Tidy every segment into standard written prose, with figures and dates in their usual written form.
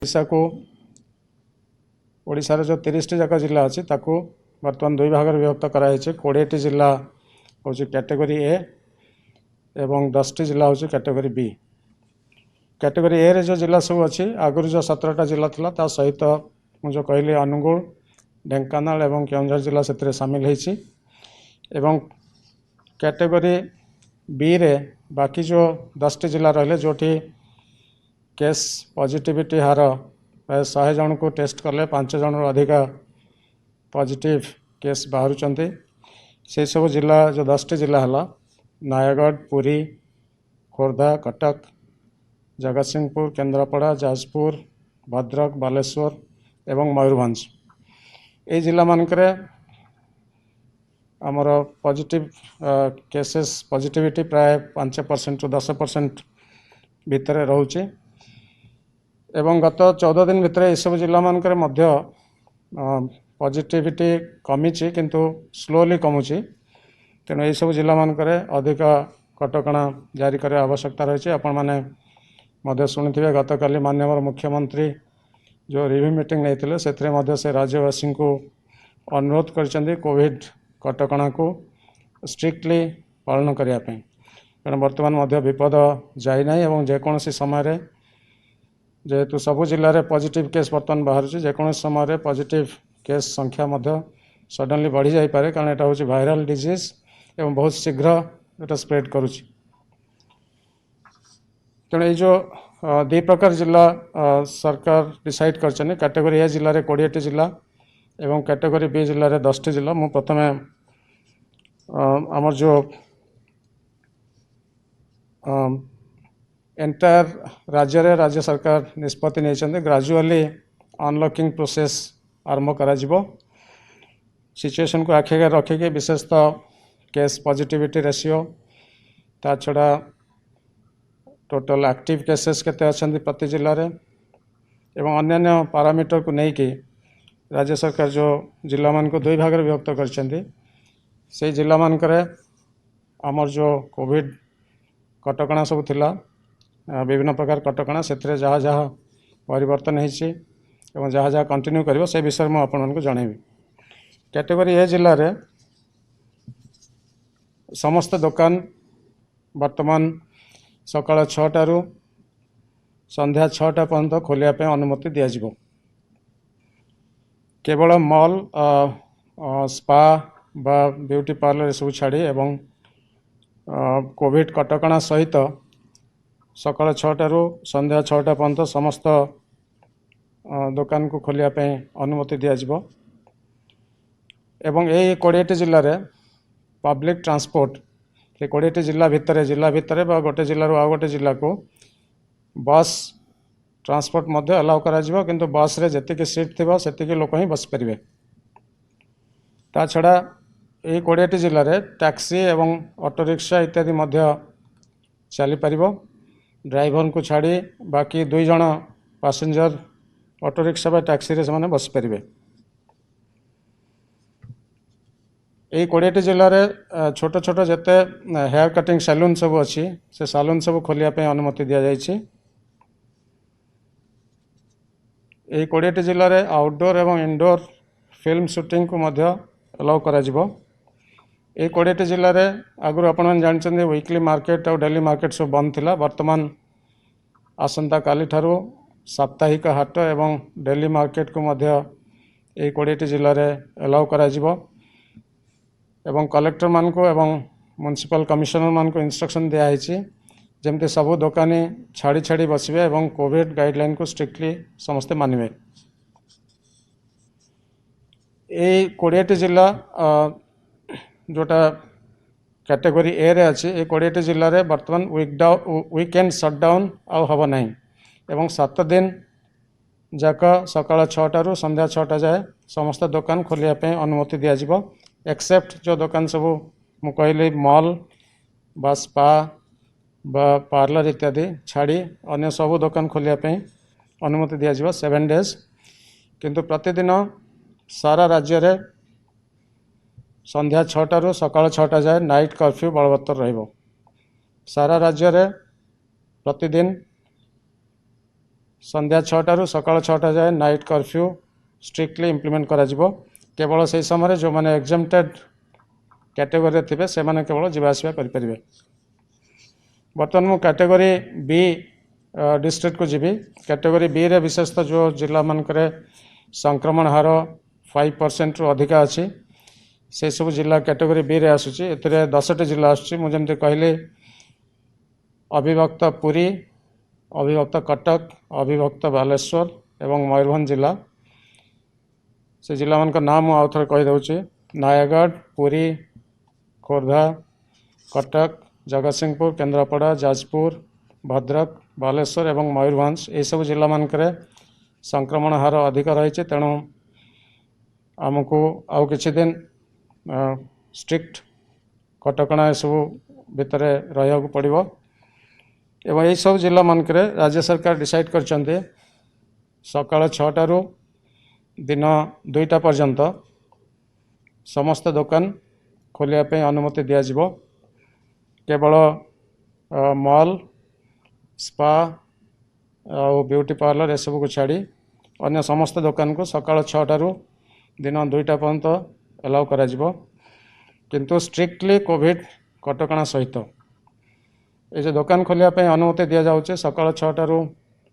ओडिशा को ओडिशार जो 30 जाक जिला अच्छी बर्तमान दुई भाग विभक्त कराई 20 जिला हूँ कैटेगरी ए एवं 10 जिला हूँ कैटेगरी बी। कैटेगरी ए रे जो जिला सब अच्छी आगुरी जो 17टा जिला था ता सहित मुझे कहली अनुगुल ढेंकानाल एवं केउंझर जिला से सामिल होती। कैटेगरी बी रे बाकी जो 10टी जिला रहे जो केस पॉजिटिविटी हार प्राय 100 जन को टेस्ट कले 5 जन अधिका पॉजिटिव केस बाहर से सब जिला जो 10टी जिला है नयागढ़ पुरी खोर्धा कटक जगतसिंहपुर केन्द्रापड़ा जाजपुर भद्रक बालेश्वर एवं मयूरभंज ये जिला मानकरे आमर पॉजिटिव केसेस पॉजिटिविटी प्राय 5% ରୁ 10% भितर रोचे एवं गत 14 दिन भितर ये सब जिला मानकरे मध्य पॉजिटिविटी कमी किंतु स्लोली कमुची। तेणु ये सब जिला मानकरे अधिक कटकणा जारी करने आवश्यकता रही है। आपण मैंने मध्य शुणुवे गत काली माननीय मुख्यमंत्री जो रिव्यू मीटिंग नहीं से राज्यवासी को अनुरोध कर कोविड कटकणा को स्ट्रिक्टली पालन करने कारण बर्तमान मध्य विपद जाना और जेकोसी समय जेहेतु सबु जिले में पॉजिटिव केस बर्तमान बाहर जेकोसी समय पॉजिटिव केस संख्या सडनली बढ़ी जापे कारण यहाँ हूँ वायरल डिजीज एवं बहुत शीघ्र ये स्प्रेड करुच्ची। तेणु ये जो दु प्रकार जिला सरकार डिसाइड कर कैटेगरी ए जिले में 20टी जिला एवं कैटेगरी बी जिले में 10टी जिला। मु प्रथम आमर जो एंटायर राज्य सरकार निष्पत्ति नहीं ग्रेजुअली अनलॉकिंग प्रोसेस आरंभ करा सिचुएशन को आखिर रखिक विशेषतः केस पॉजिटिविटी रेशियो ता छड़ा टोटल एक्टिव केसेस केते अछंती प्रति जिले में एवं अन्य पारामीटर को लेकिन राज्य सरकार जो जिला मान को दुई भाग विभक्त कर जिला मानकरे आमर जो कोविड कटकणा सब थिला विभिन्न प्रकार कटकणा से जहाँ जहाँ परिवर्तन होती जहाँ जहाँ कंटिन्यू करिवो से विषय में आपण को जनइबी। कैटेगरी ए जिले में समस्त दुकान वर्तमान सकाळ 6टा ରୁ संध्या 6टा पर्यंत खोलिया अनुमति दिज्व। केवल मॉल स्पा बा ब्यूटी पार्लर सब छाड़ी एवं कोविड कटकणा सहित सकाळ 6टा ରୁ संध्या 6टा पर्यंत समस्त दुकान को खोलिया अनुमति दिज्व। एवं यही 20टी जिले में पब्लिक ट्रांसपोर्ट से 20टी जिला भितर गोटे जिलूर आउ गोटे जिला को बस ट्रांसपोर्ट मध्य अलाउ करा किंतु बस रे जति सीट थी से लोक ही बस पारे। ता छड़ा यही 20टी जिले में टैक्सी एवं ऑटो रिक्शा इत्यादि मध्य चली पार। ड्राइवर को छाड़ी बाकी 2 जन पैसेंजर ऑटो रिक्शा बा टैक्सी रे से बस पारे। यही 20टी जिले में छोट छोट जिते हेयर कटिंग सैलून सब अच्छी से सैलून सब खोलिया अनुमति दि जाइए। यही 20टी जिले में आउटडोर एवं इनडोर फिल्म शूटिंग को मध्य अलाउ करा। यही 20टी जिले में आगुरी आपण जानते वीकली मार्केट और डेली मार्केट सब बंद थिला। वर्तमान आसंता काली ठारू साप्ताहिक हाट एवं डेली मार्केट को मध्य यही 20टी जिले में अलाउ करा एवं कलेक्टर मान को एवं म्युनिसिपल कमिशनर मान को इंस्ट्रक्शन दिखाई जमती सबू दुकानी छाड़ी छाड़ी बसवे एवं कोविड गाइडलाइन को स्ट्रिक्टली समस्ते मानवे। यही 20टी जिला जोटा कैटेगरी ए रे अच्छी ये 20टी जिले में बर्तमान वीकेंड सटडाउन आउ हम ना एवं 7 दिन जाक सकाळ 6टा ରୁ संध्या 6टा जाए समस्त दुकान खोलिया अनुमति दिज्व एक्सेप्ट जो दुकान सब मु कहली मॉल बा स्पा बा पार्लर इत्यादि छाड़ी अन्य सब दुकान खोलिया अनुमति दिज्व 7 डेज। किंतु प्रतिदिन सारा राज्य रे संध्या 6टा ରୁ सकाळ 6टा जाए नाइट कर्फ्यू बलवत्तर रहिबो। सारा राज्य रे प्रतिदिन संध्या 6टारू सकाळ 6टा जाए नाइट कर्फ्यू स्ट्रिक्टली इम्प्लीमेंट करा जिवो। केवल से समय जो मैंने एग्जामटेड कैटेगरी थे से मैंने केवल जावासवा करें। बर्तमान मु कैटेगरी बी डिस्ट्रिक्ट को जीवी। कैटेगरी बी रे विशेषतः जो जिला मानक संक्रमण हार 5% रु अधिका अच्छी से सब जिला कैटेगरी बी रे आसूची। एथिरे 10टी जिला आसूची। मु जेमति कहली अविभक्त पुरी, अविभक्त कटक, अविभक्त बालेश्वर एवं मयूरभंज जिला। से जिला मान नाम आउ थे कहीदे नयागढ़, पुरी, खोर्धा, कटक, जगतसिंहपुर, केन्द्रापड़ा, जाजपुर, भद्रक, बालेश्वर एवं मयूरभंज ये सब जिला मानक संक्रमण हार अधिक रही। तेणु आमको आउ किछि दिन स्ट्रिक्ट कटकणा सब भितर रहा पड़ो। एवं यही सब जिला मानक राज्य सरकार डिसाइड कर सकाळ 6टारू दिन 2टा पर्यंत समस्त दुकान खोलिया अनुमति दिज्व। केवल मॉल, स्पा और ब्यूटी पार्लर ये सब को छाड़ी अन्य समस्त दुकान को सकाळ 6टारू दिन 2टा पर्यंत एलाउ करा जिवो। किंतु स्ट्रिक्टली कोविड कटकणा सहित ये जो दुकान खोलिया अनुमति दि जाऊे सकाळ 6टारू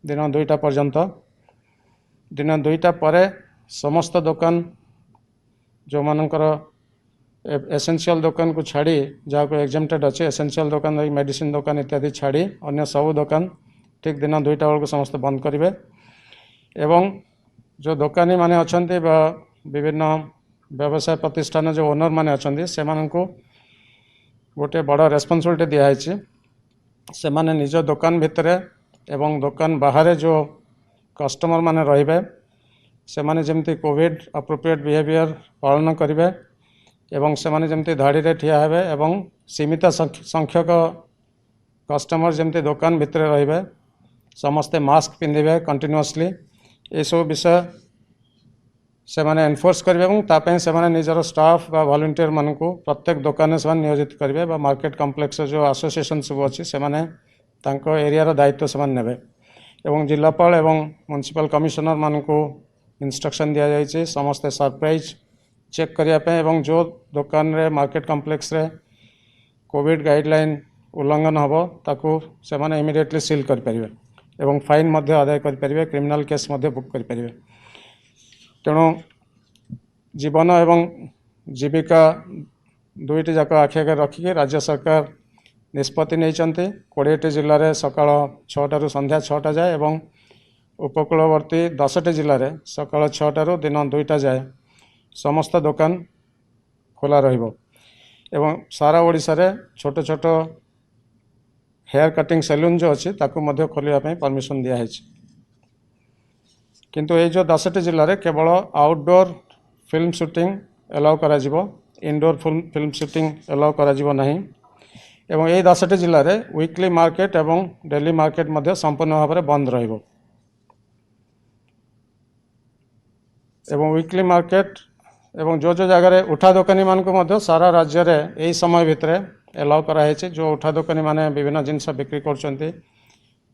दिन 2टा पर्यंत। दिन 2टा परे समस्त दुकान जो मानकर एसेंशियल दुकान को छाड़ी जहाँ को एग्जामटेड अच्छे एसेंशियल दुकान मेडिसिन दुकान इत्यादि छाड़ी अन्य सब दुकान ठीक दिन 2टा बेलू समस्त बंद करेंगे। एवं जो दुकानी माने अच्छे विभिन्न व्यवसाय प्रतिष्ठान जो ओनर माने अच्छे से गोटे बड़ रेस्पॉन्सिबिलिटी दिखाई। से माने निज दुकान भितर एवं दुकान बाहर जो कस्टमर माने रहिबे से माने जेमती कोविड अप्रोप्रिएट बिहेवियर पालन करेंगे एवं से माने जेमती धाड़ी रे ठिया हेबे एवं सीमित संख्यक कस्टमर जेमती दुकान भितर रहिबे समस्ते मास्क पिंधिबे कंटिन्यूअसली ये सब विषय से माने एनफोर्स करेंगे। तापे से माने निजर स्टाफ बा वॉलंटियर मान को प्रत्येक दुकान से नियोजित करेंगे बा मार्केट कॉम्प्लेक्स जो एसोसिएशन सब अच्छी से माने तांको एरियार दायित्व से नेबे एवं जिलापाल एवं म्युनिसिपल कमिशनर मान को इंस्ट्रक्शन दिया जाइए समस्ते सरप्राइज चेक करने एवं जो दुकान रे मार्केट कॉम्प्लेक्स रे कोविड गाइडलाइन उल्लंघन हम ताकू से माने इमिडिएटली सील कर परिबे एवं फाइन मध्य आदाय कर परिबे, क्रिमिनल केस मध्य बुक कर परिबे। तेणु जीवन एवं जीविका दुईटी जाक आखि आगे रखिक राज्य सरकार निष्पत्ति नहीं 20टी जिले में सकाळ 6टारू संध्या 6टा जाए एवं उपकूलवर्ती 10टी जिले में सकाळ 6टारू दिन 2टा जाए समस्त दुकान खोला रहिबो। एवं सारा ओडिशा रे छोट छोट हेयर कटिंग सैलून जो अच्छी ताकू मध्य खोलिया परमिशन दिया है। किंतु ये जो 10टी जिले में केवल आउटडोर फिल्म शूटिंग एलाउ करा जिवो, इनडोर फिल्म शूटिंग एलाउ करा जिवो नहीं। एवं ये 10टी जिले में वीकली मार्केट एवं डेली मार्केट मध्य संपूर्ण भाव में बंद रहिबो। एवं वीकली मार्केट एवं जो जगह उठा दुकानी मान को मध्य सारा राज्य रे यही समय भितर एलाउ कराई। जो उठा दुकानी माने विभिन्न जिनस बिक्री कर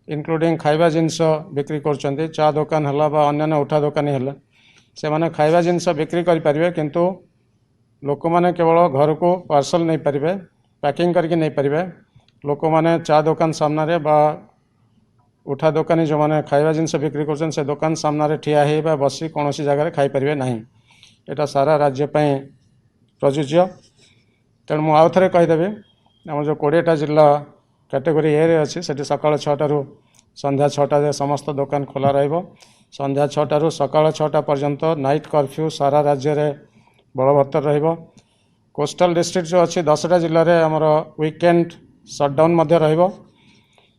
इनक्लूडिंग खाइबा जिनस बिक्री कर चा दुकान है बा अन्य उठा दुकानी है से माने खाइबा जिनस बिक्री करें किंतु लोक माने केवल घर को पार्सल नहीं पारे पैकिंग करके नहीं पारे। लोक माने चा दुकान सामने बा उठा दुकानी जो मैंने खाइबा जिनस बिक्री कर से दुकान सामने ठिया है बा बसी कौन जगह खाईपारे ना। यहाँ सारा राज्य प्रযোज्य। तेणु मुझे आउ थे कहीदेवी आम जो 20टा जिला कैटेगरी ए रे अच्छी से सकाळ 6टारू संध्या 6टा जाए समस्त दुकान खोला रहिबो। संध्या 6टारू सकाळ 6टा पर्यंत नाइट कर्फ्यू सारा राज्य रे बलवत्तर रहिबो। कोस्टल डिस्ट्रिक्ट जो अच्छी 10टा जिले में आमर वीकेंड सटडाउन मध्य रहिबो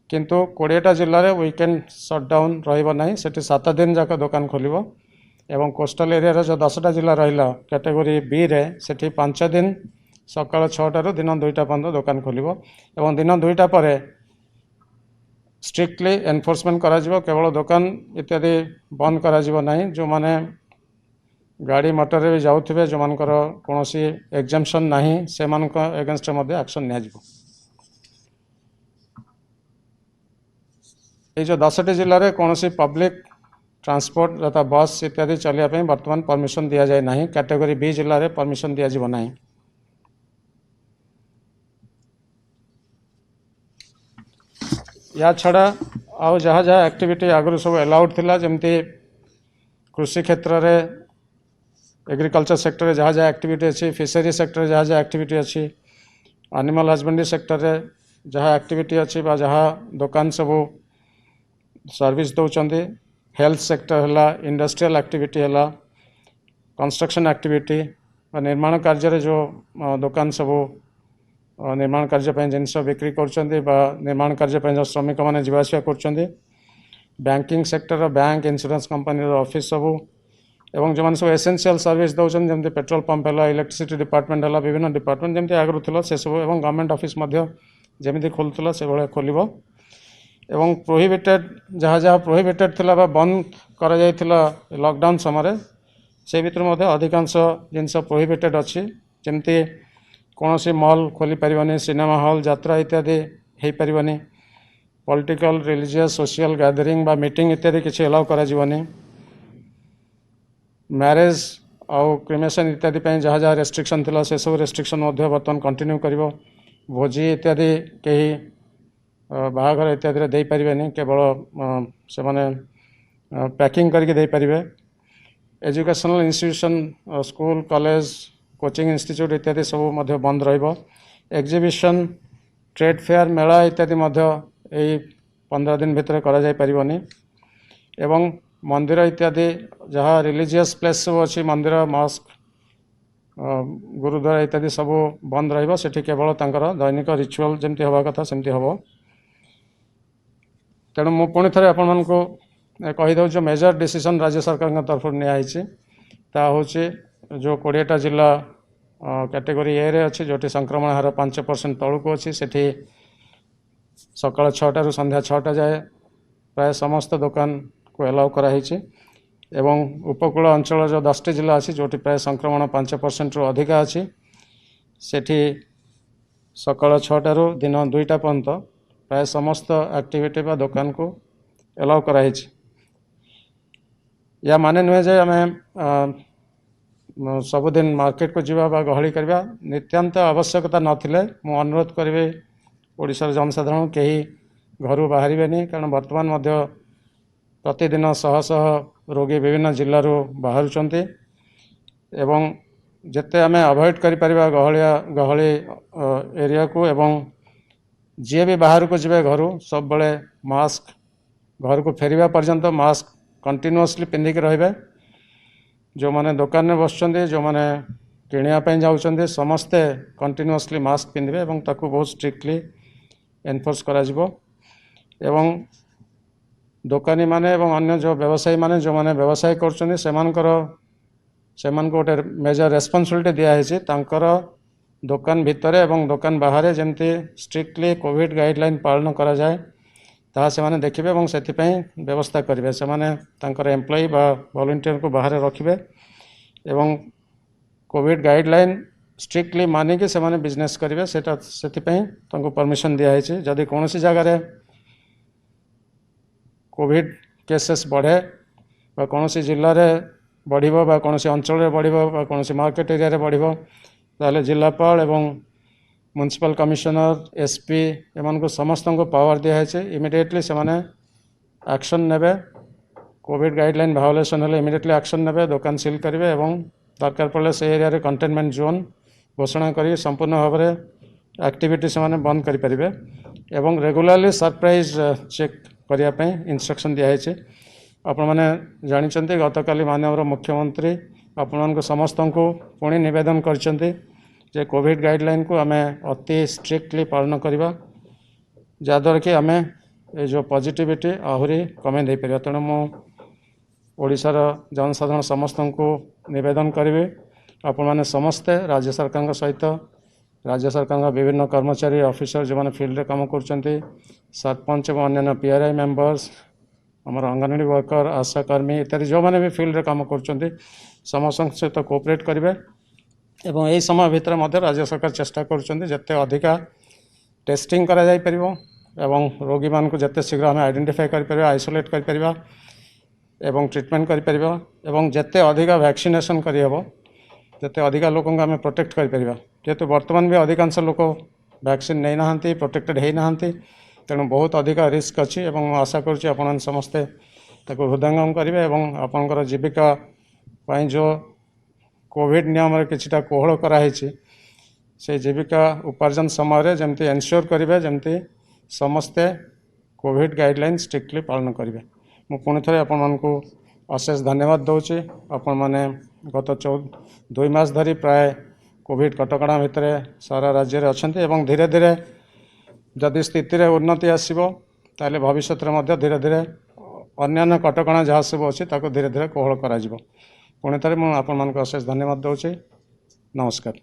किंतु 20टा जिले में वीकेंड सटडाउन रहिबो नहीं। सेठी 7 दिन जाक दुकान खोलिबो एवं कोस्टल एरिया जो 10टा जिला रहिला कैटेगरी बी रे सेठी 5 दिन सकाळ 6टारू दिन 2टा पर्यंत दुकान खोलिबो एवं दिन 2टा पर स्ट्रिक्टली एनफोर्समेंट करा जिवो। केवल दुकान इत्यादि बंद करा जिवो नहीं। जो माने गाड़ी मोटर रे भी जाउथिबे जो मानकर कोनोसी एग्जाम्पशन नहीं से मानक एगेंस्ट मध्य एक्शन निया जिवो। ये जो 10टी जिले में कौन सी पब्लिक ट्रांसपोर्ट तथा बस इत्यादि चलिया बर्तमान परमिशन दि जाए ना। कैटेगरी बी जिले में परमिशन दिज्व ना। या छड़ा आउ जहाँ जहाँ एक्टिविटी आगु सब अलाउड थिला जमती कृषि क्षेत्र में एग्रीकल्चर सेक्टर जहाँ जहाँ एक्टिविटी अच्छी फिशरी सेक्टर जहाँ जहाँ एक्टिविटी अच्छी एनिमल हजबेंड्री सेक्टर रे जहाँ एक्टिविटी अच्छी जहाँ दुकान सब सर्विस दौरान हेल्थ सेक्टर है इंडस्ट्रियल एक्टिविटी है कंस्ट्रक्शन एक्टिविटी निर्माण कार्य जो दुकान सब निर्माण कार्य जिनस बिक्री कर निर्माण कार्य जो श्रमिक मैंने जावासिया कर banking sector bank insurance company office सब एवं जो मैंने सब एसेंशियल सर्विस दौरान जमी पेट्रोल पंप है इलेक्ट्रिसिटी डिपार्टमेंट है विभिन्न डिपार्टमेंट जमी आगु थी से सब एवं गवर्नमेंट ऑफिस जमी खोलुला से भाया खोल एवं प्रोहिबिटेड जहाँ जहाँ प्रोहिबिटेड थिला बा बंद करा जायथिला लॉकडाउन समय से भर अधिकांश जिनस प्रोहिबिटेड अच्छी जमती कौन सी मॉल खोली पारिबानी सिनेमा हॉल यात्रा इत्यादि हो पारिबानी पॉलिटिकल रिलीजियस सोशल गैदरिंग बा मीटिंग इत्यादि किसी अलाउ करा जीवनी मैरेज आउ क्रिमेशन इत्यादि जहाँ जहाँ रेस्ट्रिक्शन थिला से सब रेस्ट्रिक्शन बर्तमान कंटिन्यू करिवो भोजी इत्यादि कहीं बाहाघर इत्यादि दे पारे केवल से माने पैकिंग करके दे पारे educational institution school college coaching institute इत्यादि सब बंद रहिबो एग्जीबिशन ट्रेड फेयर मेला इत्यादि यही 15 दिन भितर करा जाय पारिबोनी एवं मंदिर इत्यादि जहाँ रिलीजियस प्लेस सब अच्छी मंदिर मस्क गुरुद्वारा इत्यादि सब बंद रहिबो सेठी केवल तांकर दैनिक रिचुअल जमती हवा कथा सेमती हबो तेणु मु पुणी थे आपण को कहीदे जो मेजर डिसीजन राज्य सरकार तरफ नियाई ता हूँ जो 20टा जिला कैटेगरी ए रे अच्छी जो संक्रमण हार 5% तलू अच्छी से सकाल 6टा रु संध्या 6टा जाए प्राय समस्त दुकान को अलाउ कराई एवं उपकूल अंचल जो 10टी जिला अच्छी जो प्राय संक्रमण 5% रु अधिक अच्छी सेठी सकाल 6टा रु दिन 2टा पर्यंत प्राय समस्त एक्टिविटी बा दुकान को अलाउ कराई या माने नुहे जे आम सबुदिन मार्केट को जीवा बा गहली करवा नित्यांत आवश्यकता नथिले मु अनुरोध करी ओडिशार जनसाधारण कहीं घर बाहर कारण बर्तमान प्रतिदिन शह शह रोगी विभिन्न जिलूर बाहर एवं जिते आम अवॉइड करिपरिबा गहली एरिया को एवं जी भी बाहर को जीवे घर सब बड़े मास्क घर को फेरिबा पर्यंत मास्क कंटिन्यूअसली पिंधिक रहिबे जो माने दुकान में बस जो माने किणापी जाऊँ समस्ते कंटिन्यूअसली मास्क पिंधे और ताकू बहुत स्ट्रिक्टली एनफोर्स करा जिवो एवं दुकानी माने एवं अन्य जो व्यवसायी माने जो माने व्यवसाय कर गोटे मेजर रेस्पॉन्सिबिलिटी दिखाई तांकर दुकान भितर एवं दुकान बाहर जमती स्ट्रिक्टली कोविड गाइडलाइन पालन करा जाए ताहा से माने देखिबे एवं सेथिपई व्यवस्था करिवे से माने तांकर एम्प्लॉई बा वॉलंटियर को बाहर रखिबे एवं कोविड गाइडलाइन स्ट्रिक्टली मानिक से माने बिजनेस करिवे सेटा सेथिपई तांको परमिशन दिया है जदि कौन सी जगह रे कोविड केसेस बढ़े बा कौन सी जिल्ला रे बढ़िबो बा कौन सी अंचल रे बढ़िबो बा कौन सी मार्केट एरिया रे बढ़िबो ताले जिलापाल एवं म्युनिसिपल कमिशनर एसपी एमान को समस्त को पावर दिया है इमिडिएटली से माने एक्शन नेबे कोविड गाइडलाइन भायोलेशन हेले इमिडिएटली एक्शन नेबे दुकान सील करेंगे एवं दरकार पड़े से एरिया रे कंटेनमेंट जोन घोषणा करी संपूर्ण भाव में एक्टिविटी से माने बंद करि परिबे एवं रेगुलरली सरप्राइज चेक करने इंस्ट्रक्शन दिखाई आपण मैंने जानी गतकाली माननीय मुख्यमंत्री आपण समस्त को पुणी निवेदन करछन्ती जे कोविड गाइडलाइन को आम अति स्ट्रिक्टली पालन करवा जहाँद्वारा कि आम ये जो पॉजिटिविटी आहरी कमे दे पार तेणु मु ओडिशार जनसाधारण समस्त को निवेदन करी आपण मैंने समस्ते राज्य सरकार सहित राज्य सरकार विभिन्न कर्मचारी ऑफिसर जो मैंने फील्ड काम कर सरपंच और अन्य पीआरआई मेंबर्स आमर अंगनवाड़ी वर्कर आशा कर्मी इत्यादि जो मैंने भी फील्ड काम कर समस्त सहित कोऑपरेट करेंगे एवं यही समय भितर राज्य सरकार चेष्टा करुँचे जिते अधिका टेस्टिंग करा जाई परिबो एवं रोगी मान को जिते शीघ्र आम आइडेंटिफाई कर आइसोलेट कर एवं ट्रिटमेंट कर एवं जिते अधिक वैक्सीनेशन करहब जिते अधिक लोक आम प्रोटेक्ट कर जेहेतु बर्तमान भी अधिकांश लोक वैक्सीन नहीं ना प्रोटेक्टेड होना तेणु बहुत अधिक रिस्क अच्छी एवं आशा करुँच आपण समस्ते हृदयंगम करेंगे एवं आपणकर जीविका जो कोविड नियम किछिटा कोहल कराई से जीविका उपार्जन समय जमती एनश्योर करेंगे जमती समस्ते कोविड गाइडलाइन स्ट्रिक्टली पालन करेंगे। मु पुणी थे आपण को अशेष धन्यवाद दूसरी आपण मैंने गत 2 मास धरी प्राय कोविड कटकणा भितर सारा राज्य में अच्छा एवं धीरे धीरे जदि स्थिति रे उन्नति आसो ताले भविष्य में धीरे धीरे अन्य कटकणा जहाँ सब अच्छी धीरे धीरे कोहल करा पुणी थे मुझे आपण अशेष धन्यवाद दूसरी। नमस्कार।